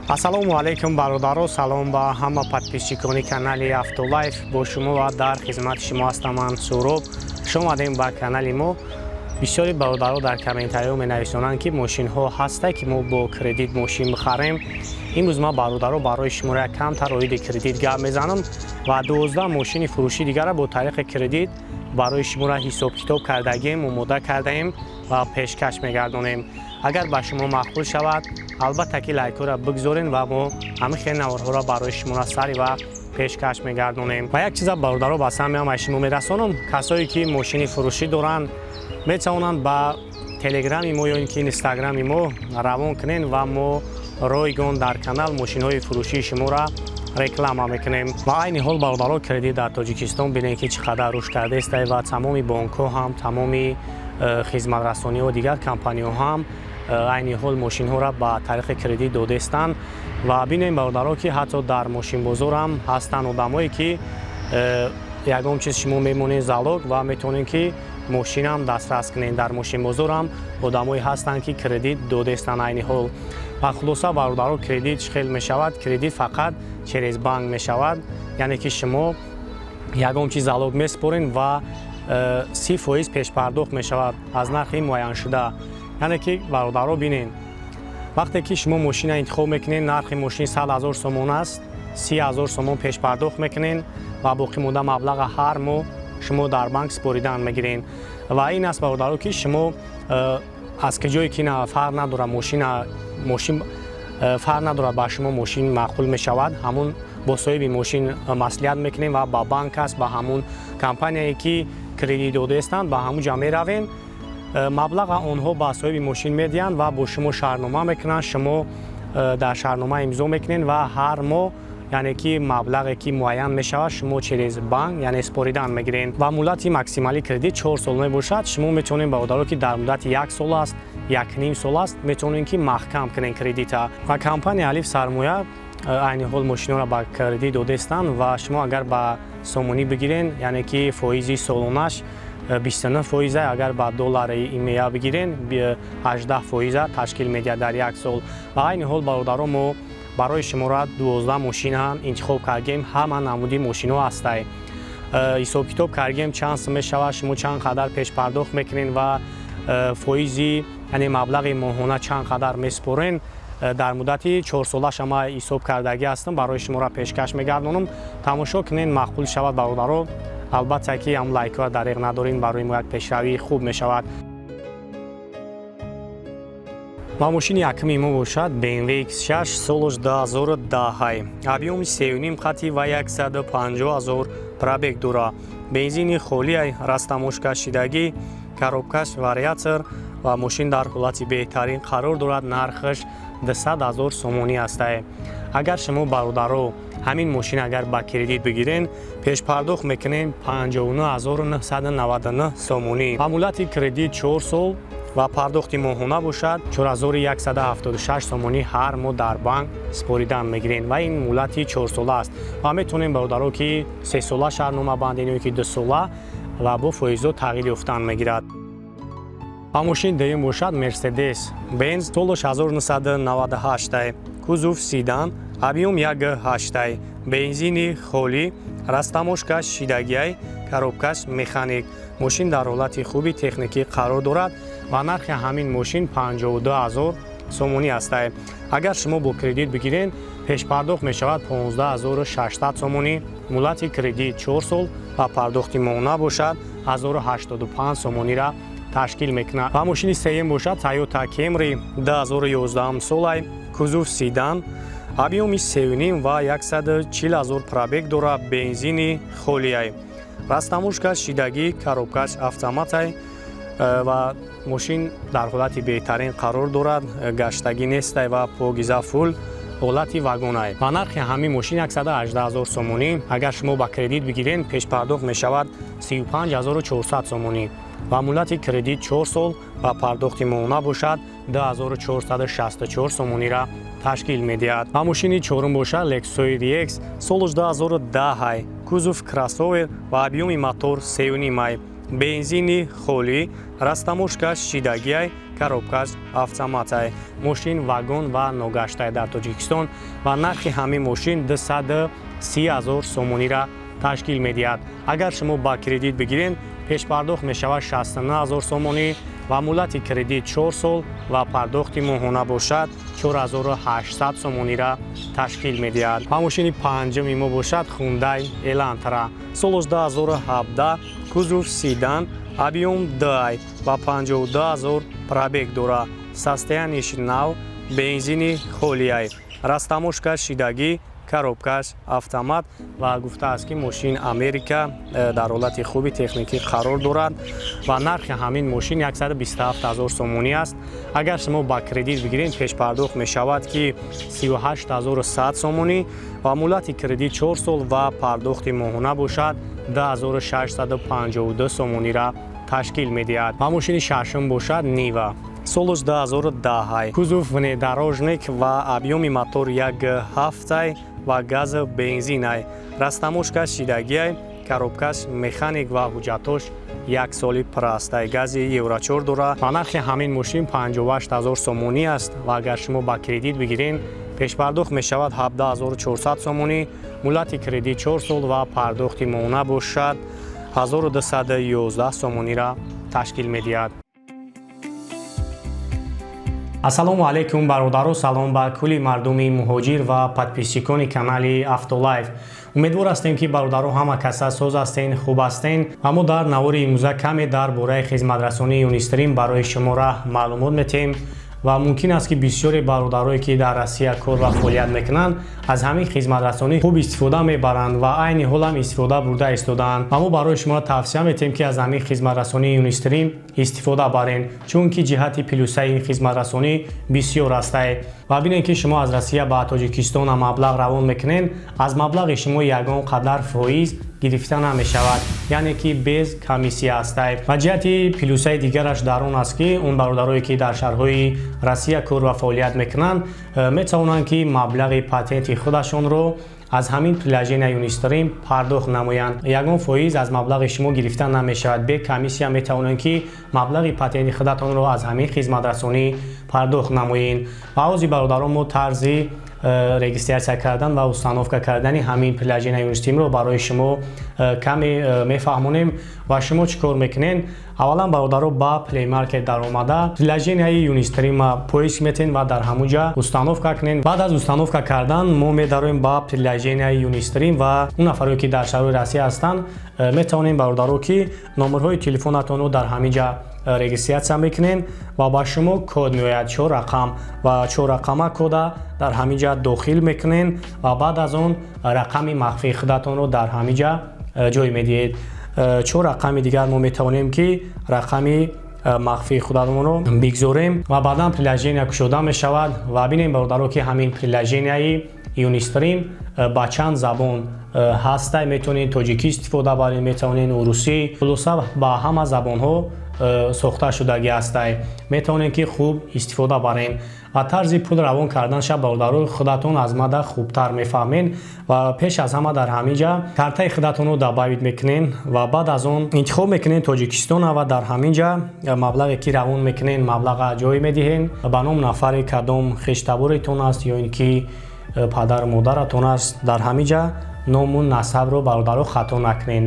ассалому алайкум бародаро, салом ба ҳама подписчикони канали AutoLife. Бо шумо ва дар хизмати шумо ҳастам ман Суроб. Хуш омадем ба канали мо. бисёри бародаро дар комментариҳо менависонанд ки мошинҳо ҳаста ки мо бо кредит мошин бихарем. имрӯз ман бародаро барои шумо як камтар оиди кредит гап мезанам ва 12 мошини фуруши дигара бо тариқи кредит барои шуморо ҳисоб китоб кардагем, омода кардаем ва пешкаш мегардонем. агар ба шумо мақбул шавад, албатта ки лайкҳоро бигзорен ва мо ҳамин хенаворҳоро барои шуморо сари вақт пешкаш мегардонем. ва як чиза бародаро ба самиам шумо мерасонам, касое ки мошини фурушӣ доранд метавонанд ба телеграми мо ё ин ки инстаграми мо равон кунен ва мо ройгон дар канал мошинҳои фурушии шуморо реклама мекунем. ва айни ҳол бародаро кредит дар тоҷикистон бинем ки чӣ қадар рушд кардааст ва тамоми бонкҳо ҳам тамоми хизматрасониҳо дигар компанияҳо ҳам айни ҳол мошинҳоро ба тариқи кредит додастанд ва бинем бародаро ки ҳатто дар мошинбозор ҳам ҳастанд одамое ки ягон чиз шумо мемонед залог ва метавонед ки мошинам дастрас кунед. дар мошинбозор ҳам одамое ҳастанд ки кредит додастанд айни ҳол. ва хулоса бародаро кредит чӣ хел мешавад? Кредит фақат через банк мешавад, яъне ки шумо ягон чиз залог месупоред ва 30% пешпардохт мешавад аз нархи муайяншуда. яъне ки бародаро бинед, вақте ки шумо мошина интихоб мекунед, нархи мошин 100 000 сомон аст, 30 000 сомон пешпардохт мекунед ва боқӣ монда маблаға ҳар моҳ шумо дар банк супоридан мегиред. ва ин аст бародаро ки шумо аз киҷое ки фарқ надорад мошин фарқ надорад ба шумо мошин мақбул мешавад, ҳамун бо соҳиби мошин маслиҳат мекунем ва ба банк аст ба ҳамун компанияе ки кредит додаастанд ба ҳамун ҷа меравем, маблаға онҳо ба соҳиби мошин медиҳанд ва бо шумо шаҳрнома мекунанд. шумо дар шаҳрнома имзо мекунед ва ҳар моҳ яъне ки маблағе ки муайян мешавад шумо через банк яъне супоридан мегиред ва муддати максимали кредит 4 сол мебошад. шумо метавонед бародаро ки дар муддати 1 сол аст, 1.5 сол аст метавонед ки маҳкам кунед кредита. ва компания алиф сармоя айни ҳол мошинҳоро ба кредит додастанд ва шумо агар ба сомонӣ бигирен, яъне ки фоизи солонаш 29%, агар ба доллари имея бигирен 18% ташкил медиҳад дар 1 сол. ва айни ҳол бародаро мо барои шуморо 12 мошина интихоб кардем, ҳама намуди мошинҳо ҳастанд. ҳисоб китоб кардем чанд сум мешавад, шумо чанд қадар пешпардохт мекунед ва фоизи яъне маблағи моҳона чанд қадар месупорен. дар муддати 4 солаш ҳама ҳисоб кардагӣ ҳастам, барои шуморо пешкаш мегардонам. тамошо кунед, мақбул шавад бародаро. албатта ки ҳам лайкҳоро дариқ надорем, барои мо як пешравии хуб мешавад. ва мошини якуми мо бошад BMW X6 солаш 2010, объёми 3.5 қатъи ва 150 000 пробег дорад. бензини холӣ, растамошка шидагӣ, коробкаш вариатор ва мошин дар ҳолати беҳтарин қарор дорад. нархаш 200 000 сомонӣ аст. агар шумо бародаро ҳамин мошин агар ба кредит бигирен, пешпардохт мекунед 59 999 сомонӣ ва муддати кредит 4 сол ва пардохти моҳона бошад 4176 сомонӣ ҳар моҳ дар банк супоридан мегиред ва ин муддати 4 сола аст. ва метавонем бародаро ки 3 сола шаҳрнома бандем ё ки 2 сола ва бо фоизҳо тағйир ёфтан мегирад. ва мошин дуюм бошад Mercedes Benz солаш 1998, кузов седан, объём 1.8, бензини холӣ, растамошкаш шидагӣ, коробкаш механик. мошин дар ҳолати хуби техникӣ қарор дорад ва нархи ҳамин мошин 52 000 сомонӣ аст. агар шумо бо кредит бигирен, пешпардохт мешавад 15 600 сомонӣ, муддати кредит 4 сол ва пардохти моҳона бошад 1085 сомониро ташкил мекунад. ва мошини сеюм бошад Toyota Camry 2011 солай, кузов седан, объёми 3.5 ва 140 000 пробег дорад. бензини холӣ, растамошка шидагӣ, коробкаш автоматай ва мошин дар ҳолати беҳтарин қарор дорад, гаштагӣ нест ва покиза фул ҳолати вагон. ва нархи ҳамин мошин 118 000 сомонӣ. агар шумо ба кредит бигирен, пешпардохт мешавад 35 400 сомонӣ ва муддати кредит 4 сол ва пардохти моҳона бошад 2464 сомониро ташкил медиҳад. ва мошини чорум бошад Lexus RX солаш 2010, кузов кроссовер ва объёми мотор 3.5, бензини холӣ, растамошка шидагӣ, коробкаш автомат ай. Мошин вагон ва ногашта дар Тоҷикистон ва нархи ҳамин мошин 230,000 сомонира ташкил медиҳад. Агар шумо ба кредит бигирен, пешпардохт мешавад 69,000 сомонӣ ва муддати кредит 4 сол ва пардохти моҳона бошад 4800 сомонира ташкил медиҳад. Ва мошини панҷами мо бошад Hyundai Elantra. Солаш 2017, кузов седан, объем дай ва 52,000 пробег дорад. Состоянияш нав, бензини холияй. Растамошкаш шидагӣ, коробкаш автомат ва гуфтааст ки мошин Америка дар ҳолати хуби техникӣ қарор дорад ва нархи ҳамин мошин 127,000 сомонӣ аст. Агар шумо ба кредит бигирен, пешпардохт мешавад ки 38,100 сомонӣ ва муддати кредит 4 сол ва пардохти моҳона бошад 2652 сомонира ташкил медиҳад. Ва мошини шашум бошад Нива. Солаш 2010, кузов внедорожник ва объеми мотор 1.7 ва газ бензинай. Растамошкаш шидагиай, коробкаш механик ва ҳуҷҷатош 1 соли прастай. Гази евро 4 дорад ва нархи ҳамин мошин 58,000 сомонӣ аст ва агар шумо ба кредит бигирен, пешпардохт мешавад 17,400 сомонӣ, муддати кредит 4 сол ва пардохти моҳона бошад 1211 сомонира ташкил медиҳад. Ассалому алайкум бародаро, салом ба кулли мардуми муҳоҷир ва подписчикони канали AutoLife. Умедвор ҳастем ки бародаро ҳама каса соз ҳастен, хуб ҳастен ва мо дар навори имрӯза каме дар бораи хизматрасонии Юнистрим барои шуморо маълумот метем ва мумкин аст ки бисёре бародарое ки дар Россия кор ва фаъолият мекунанд аз ҳамин хизматрасонӣ хуб истифода мебаранд ва айни ҳол ҳам истифода бурда истодаанд. Ва мо барои шумо тавсия метем ки аз ҳамин хизматрасонии Юнистрим истифода барен, чунки ҷиҳати плюсаи ин хизматрасонӣ бисёр астае. Ва бинем ки шумо аз Россия ба Тоҷикистон маблағ равон мекунен, аз маблағи шумо ягон қадар фоиз гирифта намешавад, яъне ки без комиссия астай. Ва ҷиҳати плюсаи дигараш дар он аст ки он бародарое ки дар шаҳрҳои Россия кор ва фаъолият мекунанд, метавонанд ки маблағи патенти худашонро аз ҳамин приложения Юнистрим пардохт намоянд. Ягон фоиз аз маблағи шумо гирифта намешавад. Бе комиссия метавонанд ки маблағи патенти худатонро аз ҳамин хизматрасонӣ пардохт намоед. Ва ози бародарон мо тарзи регистрация кардан ва установка кардани ҳамин приложения Юнистримро барои шумо каме мефаҳмонем ва шумо чӣ кор мекунен. Аввалан бародаро ба Play Market дар омада приложениаи Юнистрима поиск метен ва дар ҳамон ҷа установка кунен. Баъд аз установка кардан мо медароем ба приложениаи Юнистрим ва он нафаре ки дар шаҳри Россия ҳастанд метавонем бародаро ки номерҳои телефонатонро дар ҳамин ҷа регистрация мекунен ва ба шумо код меояд 4 рақам ва 4 рақама кода дар ҳамин ҷа дохил мекунен ва баъд аз он рақами махфии худатонро дар ҳамин ҷа ҷой медиҳед. 4 рақами дигар мо метавонем ки рақами махфии худатонро бигзорем ва баъдан приложения кушода мешавад ва бинем бародаро ки ҳамин приложениаи Юнистрим ба чанд забон ҳастай. Метавонед тоҷикӣ истифода баред, метавонед русӣ, хулоса ба ҳама забонҳо сохта шудагӣ ҳастай. Метавонед ки хуб истифода барен ва тарзи пул равон карданша бародарои худатон аз мада хубтар мефаҳмен ва пеш аз ҳама дар ҳамин ҷа картаи худатонро дабавид мекунен ва баъд аз он интихоб мекунен Тоҷикистона ва дар ҳамин ҷа маблағе ки равон мекунен маблаға ҷой медиҳен ба ном нафари кадом хештаборетон аст ё ин ки падару модаратон аст. Дар ҳамин ҷа ному насабро бародаро хато накунед.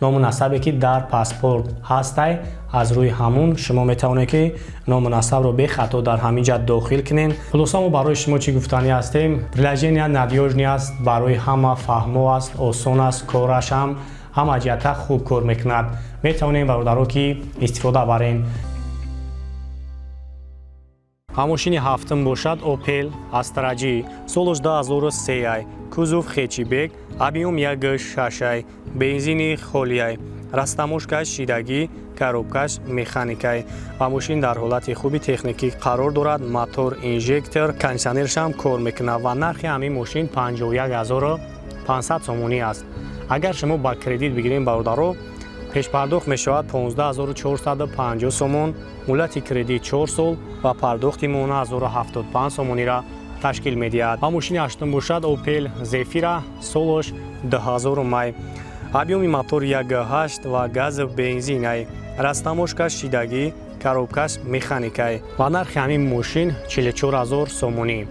Ному насабе ки дар паспорт ҳастай, аз рӯи ҳамун шумо метавонед ки ному насабро бехато дар ҳамин ҷа дохил кунед. хулоса мо барои шумо чӣ гуфтанӣ ҳастем, приложения надёжни аст, барои ҳама фаҳмо аст, осон аст, кораш ҳам ҳама ҷиҳата хуб кор мекунад. Метавонед бародаро ки истифода барен. Мошини ҳафтум бошад Opel Astra-G, солаш 2003, кузов хечибек, объем 1.6, бензини холияй, растамошкаш шидагӣ, коробкаш механикай ва мошин дар ҳолати хуби техникӣ қарор дорад. Мотор, инжектор, кондитсионерш ҳам кор мекунад ва нархи ҳамин мошин 51,500 сомонӣ аст. Агар шумо ба кредит бигирем бародаро, пешпардохт мешавад 15450 сомон, муддати кредит 4 сол ва пардохти моҳона 1075 сомонира ташкил медиҳад. ва мошини ҳаштум бошад Opel Zafira, солаш 2000 май, объеми мотор 1.8 ва газ бензинай, растамошкаш шидагӣ, коробкаш механикай ва нархи ҳамин мошин 44000 сомонӣ.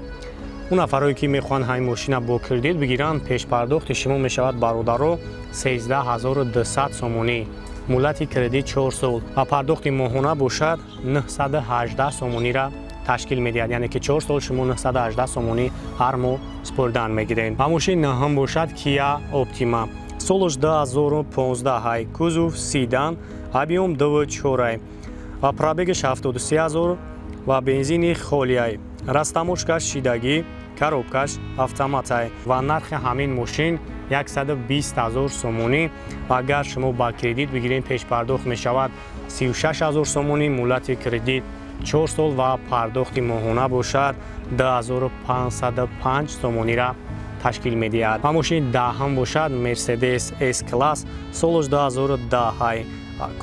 اون نفرایی که میخوان همین ماشین با کردیت بگیرن پیش پرداخت شما میشود برادرو 13200 سومونی، مولتی کردیت 4 سال و پرداخت ماهانه باشد 918 سومونی را تشکیل میدهد. یعنی که 4 سال شما 918 سومونی هر ماه سپردن میگیرین. و ماشین هم باشد کیا اپتیما، سالش 2015 های، کوزوف سیدان، объем 2.4 و пробегش 73000 و бензини خالی. растаможкаш шидагӣ, коробкаш автоматай ва нархи ҳамин мошин 120000 сомонӣ. Агар шумо ба кредит бигирин пешпардохт мешавад 36000 сомонӣ, муллати кредит 4 сол ва пардохти моҳона бошад 2505 сомонира ташкил медиҳад. ва мошин даҳам бошад Mercedes S-класс, солаш 2010 ҳай,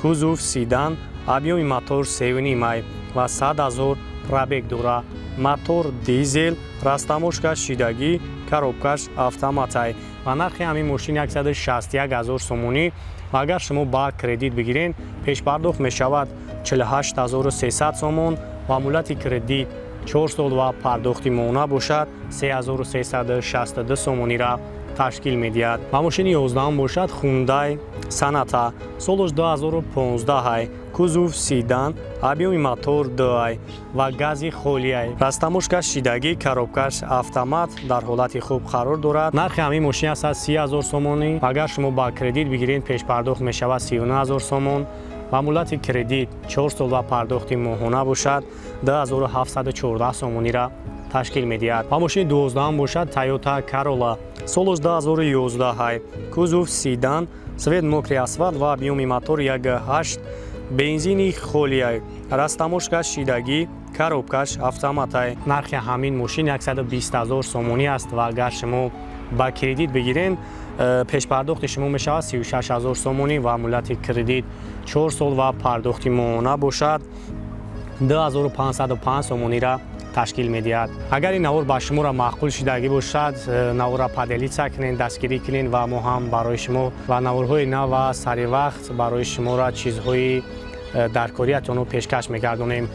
кузов сидан, объёми мотор 7 май ва 100000 пробег дора. мотор дизел, растаможкаш шидагӣ, коробкаш автоматай ва нархи ҳамин мошин 161000 сомонӣ. ва агар шумо ба кредит бигирен пешпардохт мешавад 48300 сомон ва муллати кредит 4 сол ва пардохти моҳона бошад 3362 сомонира ташкил медиҳад. ва мошини 11 бошад Hyundai Sonata, солаш 2015 ҳай, кузов сидан, объёми мотор 2 ва гази холиай, растаможкаш шидагӣ, коробкаш автомат дар ҳолати хуб қарор дорад. нархи ҳамин мошин 30000 сомонӣ. агар шумо ба кредит бигирен пешпардохт мешавад 39000 сомон ва муллати кредит 4 сол ва пардохти моҳона бошад 2714 сомонира ташкил медиҳад. ва мошини 12 бошад Toyota Corolla, солаш 2011 ҳай, кузов сидан, цвет мокри асфалт ва объёми мотор 1.8, бензини холиай, растаможкаш шидагӣ, коробкаш автоматай. нархи ҳамин мошин 120000 сомонӣ аст ва агар шумо ба кредит бигирен пешпардохти шумо мешавад 36000 сомонӣ ва муллати кредит 4 сол ва пардохти моҳона бошад 2505 сомонира ташкил медиҳад. агар ин навор ба шуморо маъқул шидагӣ бошад, навора паделица кунен, дастгирӣ кунен ва мо ҳам барои шумо ва наворҳои нав ва сари вақт барои шуморо чизҳои даркориятонро пешкаш мегардонем.